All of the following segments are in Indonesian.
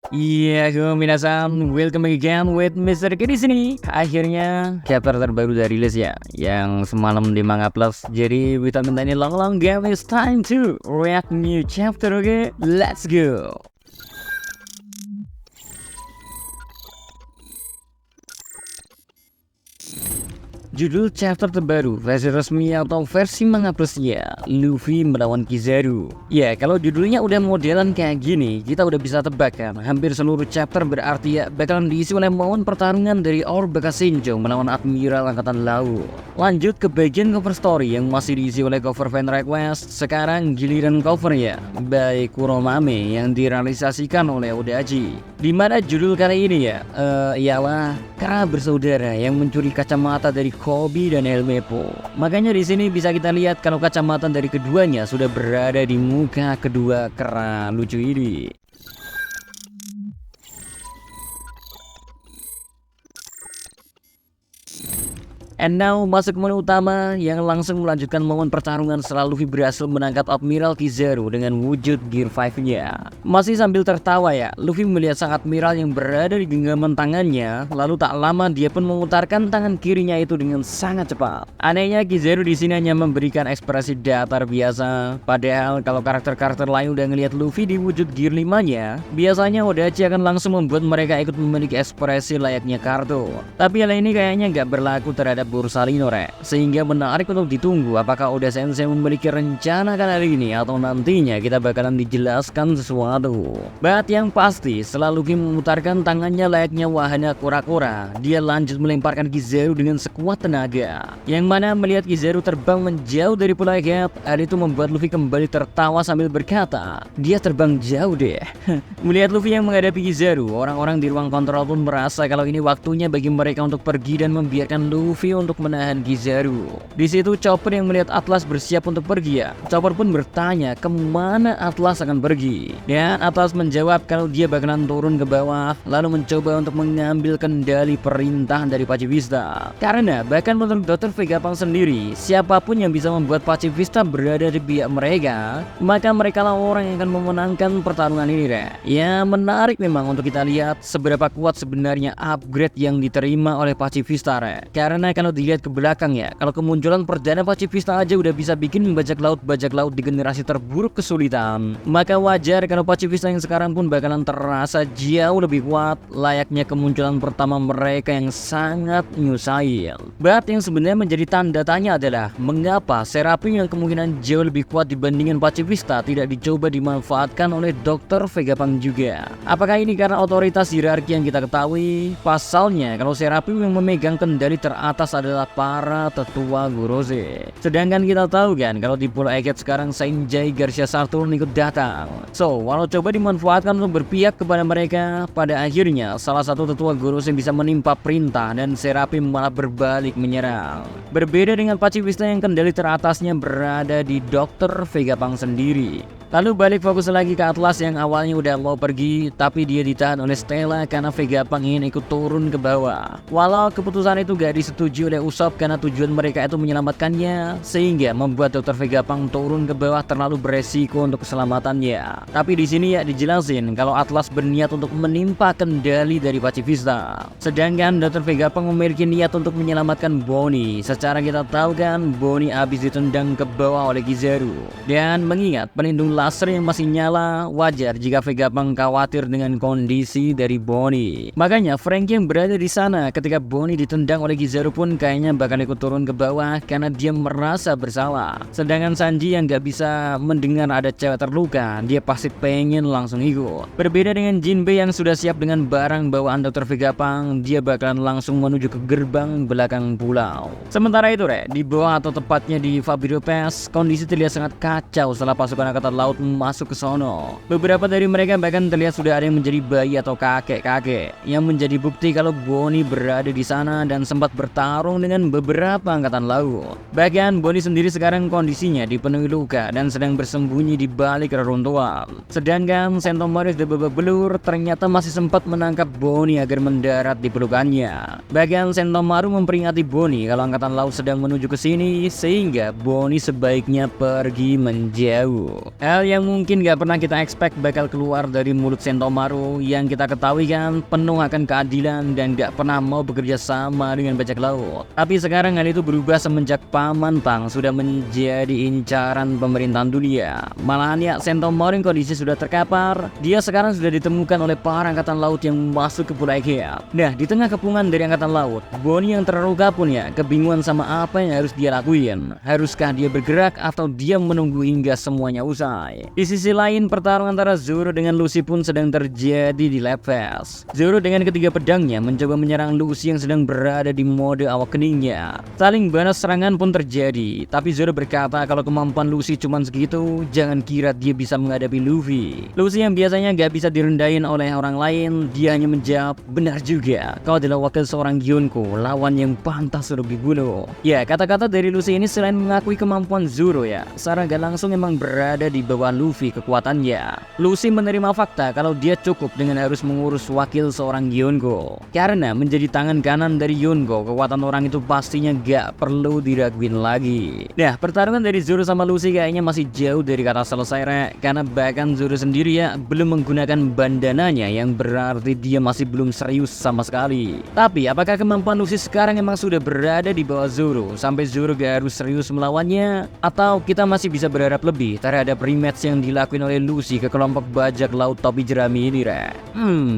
Iya, minasan, welcome back again with Mr. K di sini. Akhirnya chapter terbaru dari rilis ya, yang semalam di Manga Plus. Jadi without any long game, it's time to react new chapter. Oke, let's go. Judul chapter terbaru versi resmi atau versi Manga Plusnya, Luffy melawan Kizaru. Ya, kalau judulnya udah modelan kayak gini, kita udah bisa tebak kan, hampir seluruh chapter berarti ya bakalan diisi oleh momen pertarungan dari Orb bekas Shinjo melawan Admiral Angkatan Laut. Lanjut ke bagian cover story yang masih diisi oleh cover fan request. Sekarang giliran cover ya, by Kuromame yang direalisasikan oleh Odachi. Dimana judul kali ini ya, ialah Kara bersaudara yang mencuri kacamata dari Koby dan Elmepo. Makanya di sini bisa kita lihat kalau kacamata dari keduanya sudah berada di muka kedua kera lucu ini. And now masuk ke menu utama yang langsung melanjutkan momen pertarungan setelah Luffy berhasil menangkap Admiral Kizaru dengan wujud Gear 5-nya. Masih sambil tertawa ya, Luffy melihat sang Admiral yang berada di genggaman tangannya, lalu tak lama dia pun memutarkan tangan kirinya itu dengan sangat cepat. Anehnya Kizaru di sini hanya memberikan ekspresi datar biasa, padahal kalau karakter-karakter lain udah ngelihat Luffy di wujud Gear 5-nya, biasanya Odachi akan langsung membuat mereka ikut memiliki ekspresi layaknya kartu. Tapi hal ini kayaknya nggak berlaku terhadap Borsalino sehingga menarik untuk ditunggu apakah Oda Sensei memiliki rencana kali ini atau nantinya kita bakalan dijelaskan sesuatu. But yang pasti setelah Luffy memutarkan tangannya layaknya wahana kura-kura, dia lanjut melemparkan Kizaru dengan sekuat tenaga, yang mana melihat Kizaru terbang menjauh dari Pulau Gap. Hal itu membuat Luffy kembali tertawa sambil berkata, dia terbang jauh deh. Melihat Luffy yang menghadapi Kizaru, orang-orang di ruang kontrol pun merasa kalau ini waktunya bagi mereka untuk pergi dan membiarkan Luffy untuk menahan Kizaru. Di situ Chopper yang melihat Atlas bersiap untuk pergi ya. Chopper pun bertanya kemana Atlas akan pergi. Dan Atlas menjawab kalau dia bakalan turun ke bawah lalu mencoba untuk mengambil kendali perintah dari Pacifista. Karena bahkan menurut Dr. Vegapunk sendiri, siapapun yang bisa membuat Pacifista berada di pihak mereka, maka mereka lah orang yang akan memenangkan pertarungan ini. Ya, menarik memang untuk kita lihat seberapa kuat sebenarnya upgrade yang diterima oleh Pacifista. Karena kalau dilihat ke belakang ya, kalau kemunculan perdana Pacifista aja udah bisa bikin bajak laut di generasi terburuk kesulitan, maka wajar kalau Pacifista yang sekarang pun bakalan terasa jauh lebih kuat layaknya kemunculan pertama mereka yang sangat nyusahin. But yang sebenarnya menjadi tanda tanya adalah mengapa Seraphim yang kemungkinan jauh lebih kuat dibandingkan Pacifista tidak dicoba dimanfaatkan oleh Dr. Vegapunk juga. Apakah ini karena otoritas hierarki yang kita ketahui? Pasalnya kalau Seraphim yang memegang kendali teratas adalah para tetua Gorose. Sedangkan kita tahu kan kalau di Pulau Egghead sekarang Sanjay Garcia Saturn ikut datang. So, walau coba dimanfaatkan untuk berpihak kepada mereka, pada akhirnya salah satu tetua Gorose bisa menimpa perintah dan Seraphim malah berbalik menyerang. Berbeda dengan Pacifista yang kendali teratasnya berada di Dr. Vegapunk sendiri. Lalu balik fokus lagi ke Atlas yang awalnya udah mau pergi, tapi dia ditahan oleh Stella karena Vegapunk ingin ikut turun ke bawah. Walau keputusan itu gak disetujui oleh Usopp karena tujuan mereka itu menyelamatkannya, sehingga membuat Dr. Vegapunk turun ke bawah terlalu beresiko untuk keselamatannya. Tapi di sini ya dijelasin kalau Atlas berniat untuk menimpa kendali dari Pacifista, sedangkan Dr. Vegapunk memiliki niat untuk menyelamatkan Bonnie. Secara kita tahu kan Bonnie habis ditendang ke bawah oleh Kizaru, dan mengingat pelindung laser yang masih nyala, wajar jika Vegapunk khawatir dengan kondisi dari Bonnie. Makanya Franky yang berada di sana ketika Bonnie ditendang oleh Kizaru pun kayaknya bakal ikut turun ke bawah karena dia merasa bersalah. Sedangkan Sanji yang gak bisa mendengar ada cewek terluka, dia pasti pengen langsung ikut. Berbeda dengan Jinbei yang sudah siap dengan barang bawaan Dr. Vegapunk, dia bakalan langsung menuju ke gerbang belakang pulau. Sementara itu di bawah atau tepatnya di Fabio Pass, kondisi terlihat sangat kacau setelah pasukan angkatan laut masuk ke sono. Beberapa dari mereka bahkan terlihat sudah ada yang menjadi bayi atau kakek-kakek, yang menjadi bukti kalau Bonnie berada di sana dan sempat bertarung bertarung dengan beberapa angkatan laut. Bahkan Bonnie sendiri sekarang kondisinya dipenuhi luka dan sedang bersembunyi di balik reruntuhan. Sedangkan Sentomaru sudah babak belur ternyata masih sempat menangkap Bonnie agar mendarat di pelukannya. Bahkan Sentomaru memperingati Bonnie kalau angkatan laut sedang menuju ke sini sehingga Bonnie sebaiknya pergi menjauh. Hal yang mungkin gak pernah kita expect bakal keluar dari mulut Sentomaru yang kita ketahui kan penuh akan keadilan dan gak pernah mau bekerja sama dengan bajak laut. Tapi sekarang hal itu berubah semenjak Paman Tang sudah menjadi incaran pemerintahan dunia. Malahan ya Sentomaru yang kondisi sudah terkapar, dia sekarang sudah ditemukan oleh para angkatan laut yang masuk ke Pulau Egea. Nah, di tengah kepungan dari angkatan laut, Bonnie yang terluka pun ya kebingungan sama apa yang harus dia lakuin. Haruskah dia bergerak atau dia menunggu hingga semuanya usai? Di sisi lain, pertarungan antara Zoro dengan Luffy pun sedang terjadi di Lab Fest. Zoro dengan ketiga pedangnya mencoba menyerang Luffy yang sedang berada di mode awak keningnya. Saling balas serangan pun terjadi, tapi Zoro berkata kalau kemampuan Luffy cuma segitu, jangan kira dia bisa menghadapi Luffy. Luffy yang biasanya gak bisa direndahin oleh orang lain, dia hanya menjawab, benar juga, kau adalah wakil seorang Gyonko, lawan yang pantas untuk dibunuh. Ya, kata-kata dari Luffy ini selain mengakui kemampuan Zoro ya, secara gak langsung memang berada di bawah Luffy kekuatannya. Luffy menerima fakta kalau dia cukup dengan harus mengurus wakil seorang Gyonko. Karena menjadi tangan kanan dari Yonko, kekuatan orang itu pastinya gak perlu diraguin lagi. Nah, pertarungan dari Zoro sama Luffy kayaknya masih jauh dari kata selesai, Rek. Karena bahkan Zoro sendiri ya belum menggunakan bandananya, yang berarti dia masih belum serius sama sekali. Tapi apakah kemampuan Luffy sekarang emang sudah berada di bawah Zoro sampai Zoro gak harus serius melawannya? Atau kita masih bisa berharap lebih terhadap rematch yang dilakuin oleh Luffy ke kelompok bajak laut topi jerami ini, Rek?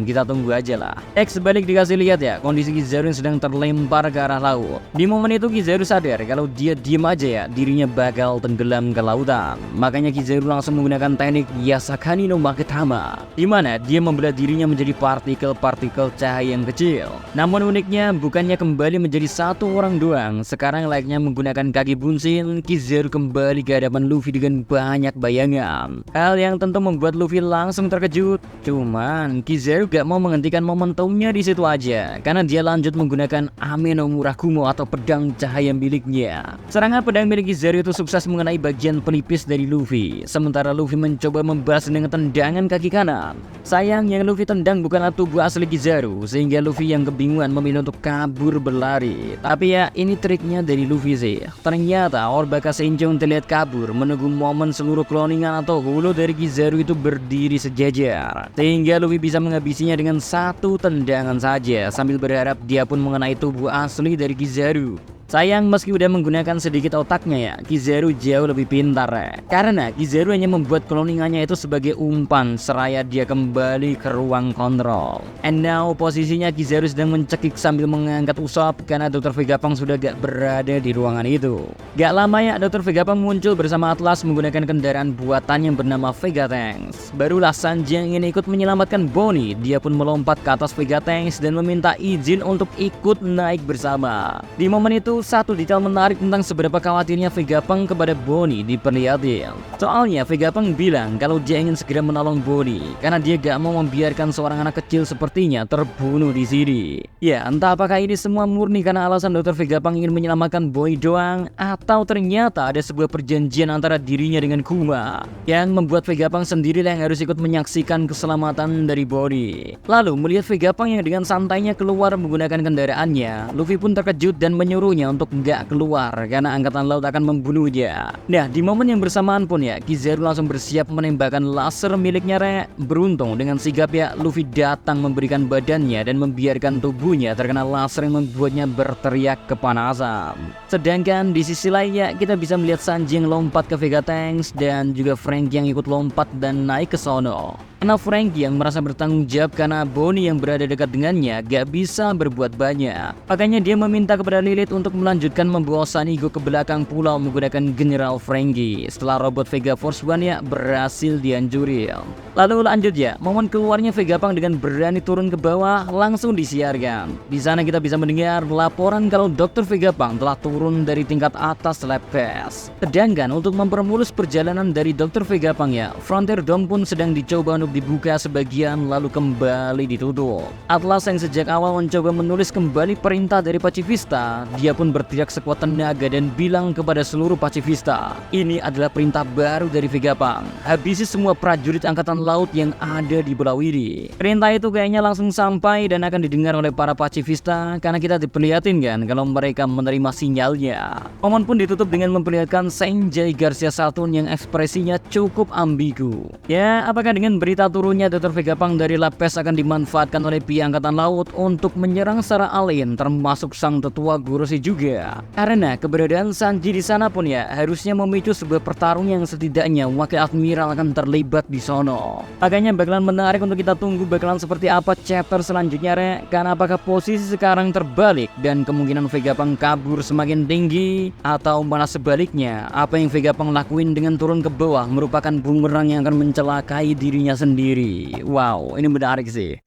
Kita tunggu aja lah. Sebalik dikasih lihat ya kondisi Kizaru yang sedang terlempar ke arah laut. Di momen itu Kizaru sadar kalau dia diem aja ya dirinya bakal tenggelam ke lautan. Makanya Kizaru langsung menggunakan teknik Yasakani no Maketama, di mana dia membelah dirinya menjadi partikel-partikel cahaya yang kecil. Namun uniknya bukannya kembali menjadi satu orang doang. Sekarang layaknya menggunakan kaki bunsin, Kizaru kembali ke hadapan Luffy dengan banyak bayangan. Hal yang tentu membuat Luffy langsung terkejut. Cuman Kizaru gak mau menghentikan momentumnya di situ aja, karena dia lanjut menggunakan Ame no Murakumo atau pedang cahaya miliknya. Serangan pedang milik Kizaru itu sukses mengenai bagian pelipis dari Luffy, sementara Luffy mencoba membalas dengan tendangan kaki kanan. Sayang yang Luffy tendang bukanlah tubuh asli Kizaru, sehingga Luffy yang kebingungan memilih untuk kabur berlari. Tapi ya ini triknya dari Luffy sih. Ternyata Orbaka Senjong terlihat kabur menunggu momen seluruh cloningan atau holo dari Kizaru itu berdiri sejajar, sehingga Luffy bisa menghabisinya dengan satu tendangan saja sambil berharap dia pun mengenai tubuh asli dari Kizaru. Sayang meski udah menggunakan sedikit otaknya ya, Kizaru jauh lebih pintar ya. Karena Kizaru hanya membuat cloningannya itu sebagai umpan seraya dia kembali ke ruang kontrol. And now posisinya Kizaru sedang mencekik sambil mengangkat Usopp karena Dr. Vegapunk sudah gak berada di ruangan itu. Gak lama ya Dr. Vegapunk muncul bersama Atlas menggunakan kendaraan buatan yang bernama Vega Tanks. Barulah Sanji yang ingin ikut menyelamatkan Bonnie, dia pun melompat ke atas Vega Tanks dan meminta izin untuk ikut naik bersama. Di momen itu satu detail menarik tentang seberapa khawatirnya Vegapunk kepada Bonnie diperlihatin. Soalnya Vegapunk bilang kalau dia ingin segera menolong Bonnie karena dia gak mau membiarkan seorang anak kecil sepertinya terbunuh di sini. Ya entah apakah ini semua murni karena alasan Dr. Vegapunk ingin menyelamatkan Bonnie doang, atau ternyata ada sebuah perjanjian antara dirinya dengan Kuma yang membuat Vegapunk sendirilah yang harus ikut menyaksikan keselamatan dari Bonnie. Lalu melihat Vegapunk yang dengan santainya keluar menggunakan kendaraannya, Luffy pun terkejut dan menyuruhnya untuk nggak keluar karena angkatan laut akan membunuhnya. Nah di momen yang bersamaan pun ya Kizaru langsung bersiap menembakkan laser miliknya, Rek. Beruntung dengan sigap ya Luffy datang memberikan badannya dan membiarkan tubuhnya terkena laser yang membuatnya berteriak kepanasan. Sedangkan di sisi lainnya kita bisa melihat Sanji yang lompat ke Vega Tanks dan juga Franky yang ikut lompat dan naik ke sono. Karena Franky yang merasa bertanggung jawab karena Bonnie yang berada dekat dengannya gak bisa berbuat banyak. Makanya dia meminta kepada Lilith untuk melanjutkan membawa Sanigo ke belakang pulau menggunakan General Franky setelah robot Vega Force One ya berhasil dihancurin. Lalu lanjut ya, momen keluarnya Vegapunk dengan berani turun ke bawah langsung disiarkan. Di sana kita bisa mendengar laporan kalau Dr. Vegapunk telah turun dari tingkat atas Lab Fest. Sedangkan untuk mempermulus perjalanan dari Dr. Vegapunk ya, Frontier Dome pun sedang dicoba untuk laut dibuka sebagian lalu kembali ditutup. Atlas yang sejak awal mencoba menulis kembali perintah dari pacifista, dia pun berteriak sekuat tenaga dan bilang kepada seluruh pacifista, ini adalah perintah baru dari Vegapunk. Habisi semua prajurit angkatan laut yang ada di pulau ini. Perintah itu kayaknya langsung sampai dan akan didengar oleh para pacifista karena kita diperlihatin kan kalau mereka menerima sinyalnya. Momen pun ditutup dengan memperlihatkan Sanjay Garcia Saturn yang ekspresinya cukup ambigu. Ya, apakah dengan berita turunnya Dr. Vegapunk dari Lapes akan dimanfaatkan oleh pihak angkatan laut untuk menyerang secara alien termasuk sang tetua Guroshi juga? Karena keberadaan Sanji di sana pun ya harusnya memicu sebuah pertarungan yang setidaknya Wakil Admiral akan terlibat di sono. Makanya bakalan menarik untuk kita tunggu bakalan seperti apa chapter selanjutnya Rek. Karena apakah posisi sekarang terbalik dan kemungkinan Vegapunk kabur semakin tinggi atau malah sebaliknya, apa yang Vegapunk lakuin dengan turun ke bawah merupakan bumerang yang akan mencelakai dirinya sendiri. Wow, ini menarik sih.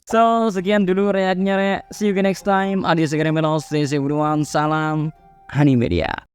So, sekian dulu reaknya Rek. See you next time. Adios, stay safe everyone. Salam Animedia.